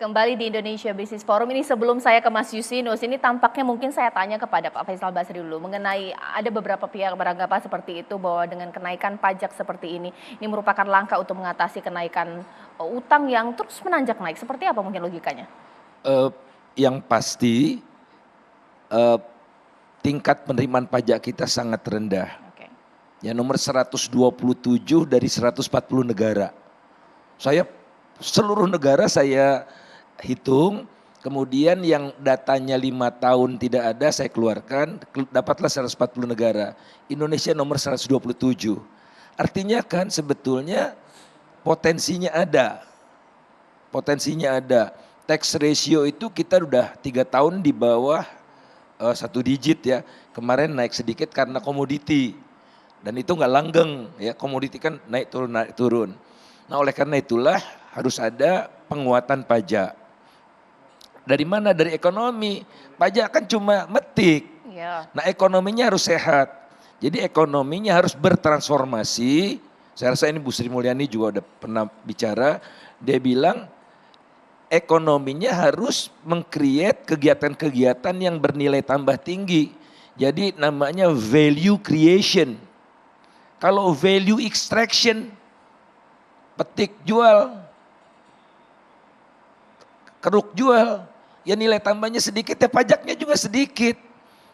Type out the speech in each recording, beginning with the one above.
Kembali di Indonesia Business Forum ini sebelum saya ke Mas Yusinus, ini tampaknya mungkin saya tanya kepada Pak Faisal Basri dulu mengenai ada beberapa pihak beranggapan seperti itu bahwa dengan kenaikan pajak seperti ini merupakan langkah untuk mengatasi kenaikan utang yang terus menanjak naik. Seperti apa mungkin logikanya? Eh, yang pasti eh, tingkat penerimaan pajak kita sangat rendah. Oke. Ya nomor 127 dari 140 negara. Saya seluruh negara saya hitung, kemudian yang datanya 5 tahun tidak ada saya keluarkan, dapatlah 140 negara. Indonesia nomor 127. Artinya kan sebetulnya potensinya ada. Potensinya ada. Tax ratio itu kita udah 3 tahun di bawah 1 digit ya. Kemarin naik sedikit karena komoditi. Dan itu nggak langgeng ya, komoditi kan naik turun. Nah oleh karena itulah harus ada penguatan pajak. Dari mana? Dari ekonomi. Pajak kan cuma metik. Iya. Nah ekonominya harus sehat. Jadi ekonominya harus bertransformasi. Saya rasa ini Bu Sri Mulyani juga udah pernah bicara. Dia bilang ekonominya harus meng-create kegiatan-kegiatan yang bernilai tambah tinggi. Jadi namanya value creation. Kalau value extraction, petik jual, keruk jual, ya nilai tambahnya sedikit, ya pajaknya juga sedikit.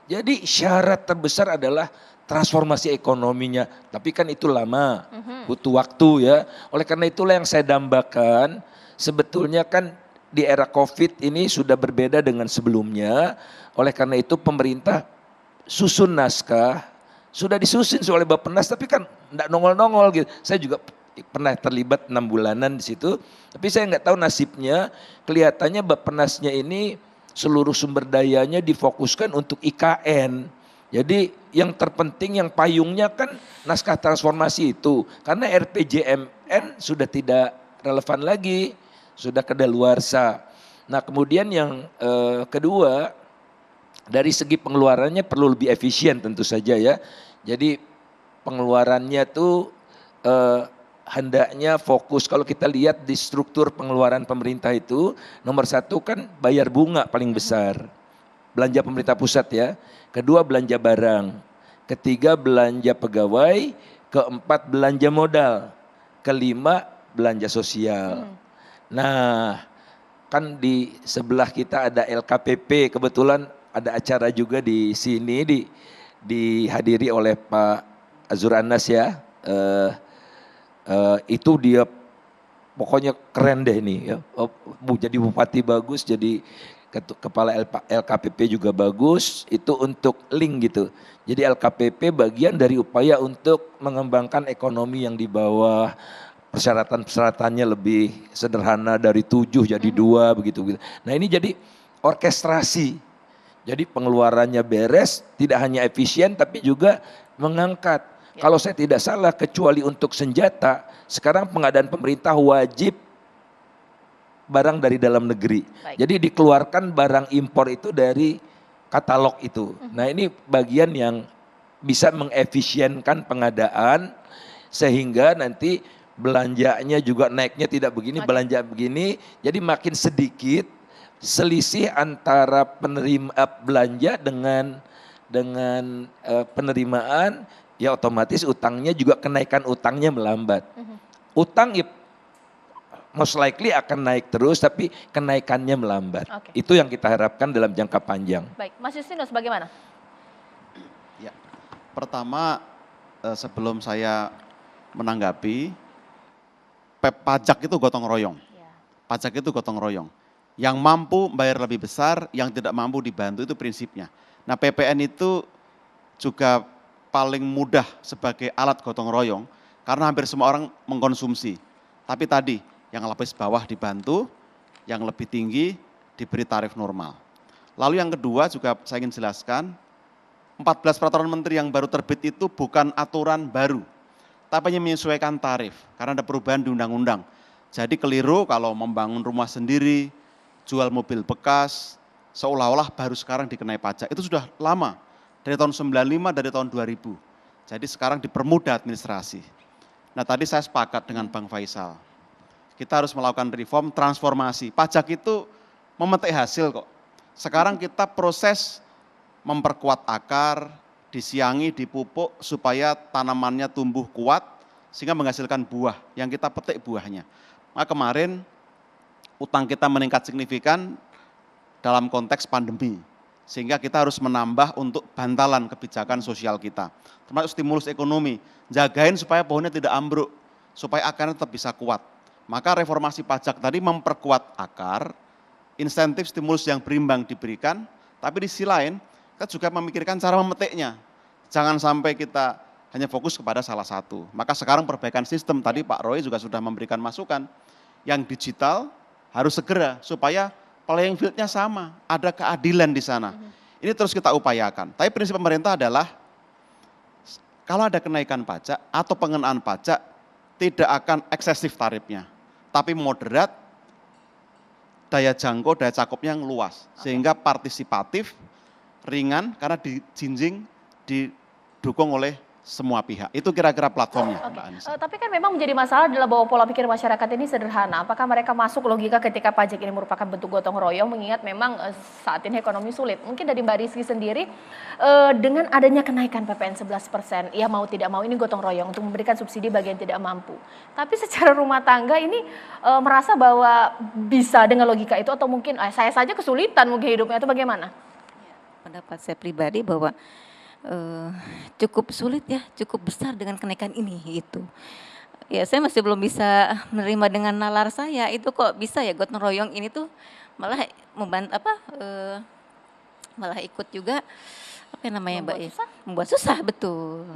Jadi syarat terbesar adalah transformasi ekonominya. Tapi kan itu lama, butuh waktu ya. Oleh karena itulah yang saya dambakan, sebetulnya kan di era COVID ini sudah berbeda dengan sebelumnya. Oleh karena itu pemerintah susun naskah, sudah disusun oleh Bappenas tapi kan enggak nongol-nongol gitu. Saya juga pernah terlibat 6 bulanan di situ, tapi saya nggak tahu nasibnya. Kelihatannya Bappenasnya ini seluruh sumber dayanya difokuskan untuk IKN. Jadi yang terpenting, yang payungnya kan naskah transformasi itu. Karena RPJMN sudah tidak relevan lagi, sudah kedaluarsa. Nah kemudian yang kedua, dari segi pengeluarannya perlu lebih efisien tentu saja ya. Jadi pengeluarannya tuh hendaknya fokus. Kalau kita lihat di struktur pengeluaran pemerintah itu, nomor 1 kan bayar bunga paling besar, belanja pemerintah pusat ya. Kedua belanja barang, ketiga belanja pegawai, keempat belanja modal, kelima belanja sosial. Nah kan di sebelah kita ada LKPP, kebetulan ada acara juga di sini dihadiri oleh Pak Azur Anas ya. Itu dia pokoknya keren deh nih ya. Jadi bupati bagus, jadi kepala LKPP juga bagus, itu untuk link gitu. Jadi LKPP bagian dari upaya untuk mengembangkan ekonomi yang di bawah, persyaratan-persyaratannya lebih sederhana dari 7 jadi 2 begitu. Nah ini jadi orkestrasi. Jadi pengeluarannya beres, tidak hanya efisien tapi juga mengangkat. Kalau saya tidak salah kecuali untuk senjata, sekarang pengadaan pemerintah wajib barang dari dalam negeri. Baik. Jadi dikeluarkan barang impor itu dari katalog itu. Nah ini bagian yang bisa mengefisienkan pengadaan sehingga nanti belanjanya juga naiknya tidak begini, belanja begini. Jadi makin sedikit selisih antara penerima belanja dengan penerimaan, ya otomatis utangnya juga, kenaikan utangnya melambat. Utang ya most likely akan naik terus tapi kenaikannya melambat. Itu yang kita harapkan dalam jangka panjang. Baik, Mas Justinus bagaimana? Ya, pertama sebelum saya menanggapi, pajak itu gotong royong. Pajak itu gotong royong. Yang mampu bayar lebih besar, yang tidak mampu dibantu, itu prinsipnya. Nah PPN itu juga paling mudah sebagai alat gotong royong karena hampir semua orang mengkonsumsi. Tapi tadi yang lapis bawah dibantu, yang lebih tinggi diberi tarif normal. Lalu yang kedua juga saya ingin jelaskan, 14 peraturan menteri yang baru terbit itu bukan aturan baru, tapi hanya menyesuaikan tarif karena ada perubahan di undang-undang. Jadi keliru kalau membangun rumah sendiri, jual mobil bekas, seolah-olah baru sekarang dikenai pajak. Itu sudah lama, dari tahun 95, dari tahun 2000. Jadi sekarang dipermudah administrasi. Nah tadi saya sepakat dengan Bang Faisal. Kita harus melakukan reform, transformasi. Pajak itu memetik hasil kok. Sekarang kita proses memperkuat akar, disiangi, dipupuk supaya tanamannya tumbuh kuat sehingga menghasilkan buah yang kita petik buahnya. Maka kemarin utang kita meningkat signifikan dalam konteks pandemi. Sehingga kita harus menambah untuk bantalan kebijakan sosial kita. Termasuk stimulus ekonomi, jagain supaya pohonnya tidak ambruk, supaya akarnya tetap bisa kuat. Maka reformasi pajak tadi memperkuat akar, insentif stimulus yang berimbang diberikan, tapi di sisi lain kita juga memikirkan cara memetiknya. Jangan sampai kita hanya fokus kepada salah satu. Maka sekarang perbaikan sistem, tadi Pak Roy juga sudah memberikan masukan, yang digital harus segera supaya playing field-nya sama, ada keadilan di sana. Ini terus kita upayakan. Tapi prinsip pemerintah adalah kalau ada kenaikan pajak atau pengenaan pajak tidak akan eksesif tarifnya, tapi moderat, daya jangkau, daya cakupnya yang luas, sehingga partisipatif, ringan karena dijinjing, didukung oleh semua pihak. Itu kira-kira platformnya, Mbak Anissa. Tapi kan memang menjadi masalah adalah bahwa pola pikir masyarakat ini sederhana. Apakah mereka masuk logika ketika pajak ini merupakan bentuk gotong royong, mengingat memang saat ini ekonomi sulit. Mungkin dari Mbak Rizky sendiri, dengan adanya kenaikan PPN 11%, ya mau tidak mau ini gotong royong untuk memberikan subsidi bagi yang tidak mampu. Tapi secara rumah tangga ini merasa bahwa bisa dengan logika itu, atau mungkin saya saja kesulitan mungkin hidupnya, itu bagaimana? Pendapat saya pribadi bahwa cukup sulit ya, cukup besar dengan kenaikan ini gitu. Ya saya masih belum bisa menerima dengan nalar saya, itu kok bisa ya gotong royong ini tuh malah membantu malah ikut juga apa yang namanya Mbak ya? Membuat susah, betul.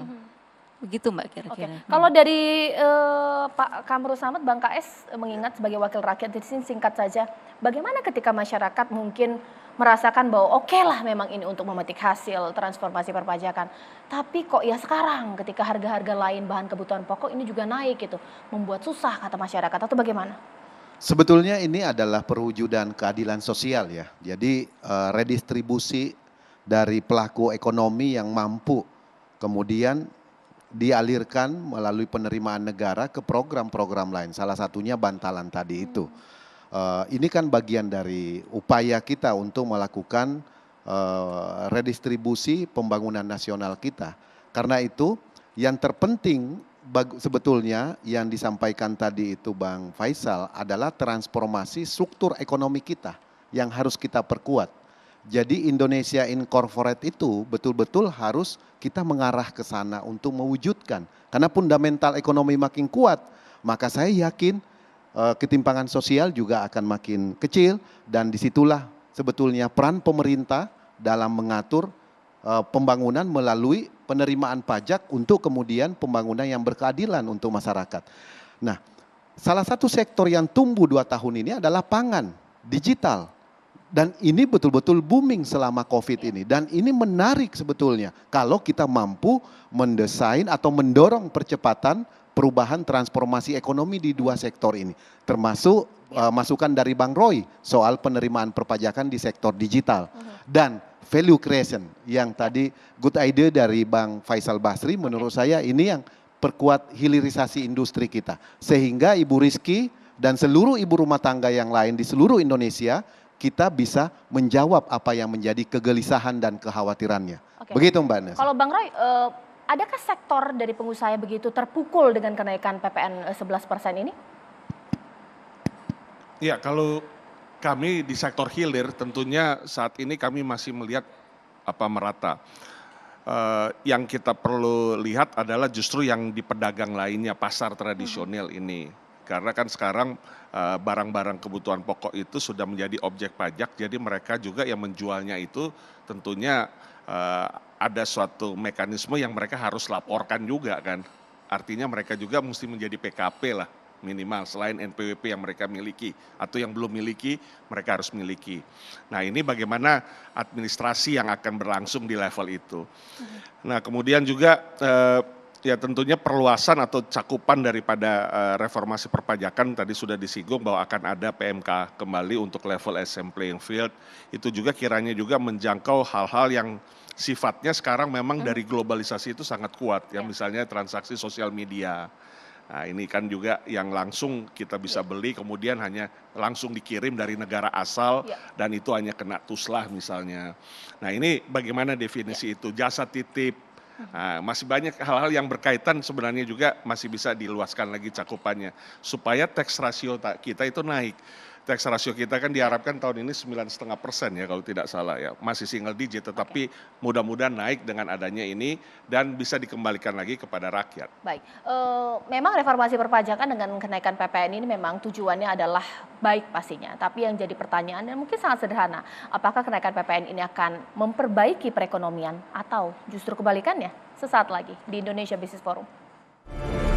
Begitu Mbak kira-kira. Kalau dari Pak Kamrul Samad, Bang KS mengingat sebagai wakil rakyat di sini, singkat saja, bagaimana ketika masyarakat mungkin merasakan bahwa oke lah memang ini untuk memetik hasil transformasi perpajakan, tapi kok ya sekarang ketika harga-harga lain bahan kebutuhan pokok ini juga naik gitu, membuat susah kata masyarakat, atau bagaimana? Sebetulnya ini adalah perwujudan keadilan sosial ya. Jadi redistribusi dari pelaku ekonomi yang mampu kemudian dialirkan melalui penerimaan negara ke program-program lain. Salah satunya bantalan tadi itu. Ini kan bagian dari upaya kita untuk melakukan redistribusi pembangunan nasional kita. Karena itu yang terpenting sebetulnya yang disampaikan tadi itu Bang Faisal adalah transformasi struktur ekonomi kita yang harus kita perkuat. Jadi Indonesia Incorporate itu betul-betul harus kita mengarah ke sana untuk mewujudkan. Karena fundamental ekonomi makin kuat, maka saya yakin ketimpangan sosial juga akan makin kecil, dan disitulah sebetulnya peran pemerintah dalam mengatur pembangunan melalui penerimaan pajak untuk kemudian pembangunan yang berkeadilan untuk masyarakat. Nah, salah satu sektor yang tumbuh 2 tahun ini adalah pangan, digital. Dan ini betul-betul booming selama COVID ini. Dan ini menarik sebetulnya kalau kita mampu mendesain atau mendorong percepatan perubahan transformasi ekonomi di 2 sektor ini. Termasuk masukan dari Bang Roy soal penerimaan perpajakan di sektor digital. Dan value creation yang tadi good idea dari Bang Faisal Basri, menurut saya ini yang perkuat hilirisasi industri kita. Sehingga Ibu Rizky dan seluruh ibu rumah tangga yang lain di seluruh Indonesia, kita bisa menjawab apa yang menjadi kegelisahan dan kekhawatirannya. Begitu Mbak Nes. Kalau Bang Roy, adakah sektor dari pengusaha begitu terpukul dengan kenaikan PPN 11% ini? Ya, kalau kami di sektor hilir tentunya saat ini kami masih melihat merata. Yang kita perlu lihat adalah justru yang di pedagang lainnya, pasar tradisional ini. Karena kan sekarang barang-barang kebutuhan pokok itu sudah menjadi objek pajak, jadi mereka juga yang menjualnya itu tentunya ada suatu mekanisme yang mereka harus laporkan juga kan. Artinya mereka juga mesti menjadi PKP lah minimal, selain NPWP yang mereka miliki atau yang belum miliki mereka harus miliki. Nah ini bagaimana administrasi yang akan berlangsung di level itu. Nah kemudian juga ya tentunya perluasan atau cakupan daripada reformasi perpajakan tadi sudah disinggung bahwa akan ada PMK kembali untuk level assembly playing field. Itu juga kiranya juga menjangkau hal-hal yang sifatnya sekarang memang dari globalisasi itu sangat kuat ya, misalnya transaksi sosial media. Nah, ini kan juga yang langsung kita bisa beli, kemudian hanya langsung dikirim dari negara asal, Ya. dan itu hanya kena tuslah misalnya. Nah, ini bagaimana definisi itu? Jasa titip, nah, masih banyak hal-hal yang berkaitan sebenarnya juga masih bisa diluaskan lagi cakupannya. Supaya tax ratio kita itu naik. Tax ratio kita kan diharapkan tahun ini 9,5% ya kalau tidak salah ya. Masih single digit, tetapi mudah-mudahan naik dengan adanya ini dan bisa dikembalikan lagi kepada rakyat. Baik, memang reformasi perpajakan dengan kenaikan PPN ini memang tujuannya adalah baik pastinya. Tapi yang jadi pertanyaan dan mungkin sangat sederhana, apakah kenaikan PPN ini akan memperbaiki perekonomian atau justru kebalikannya? Sesaat lagi di Indonesia Business Forum.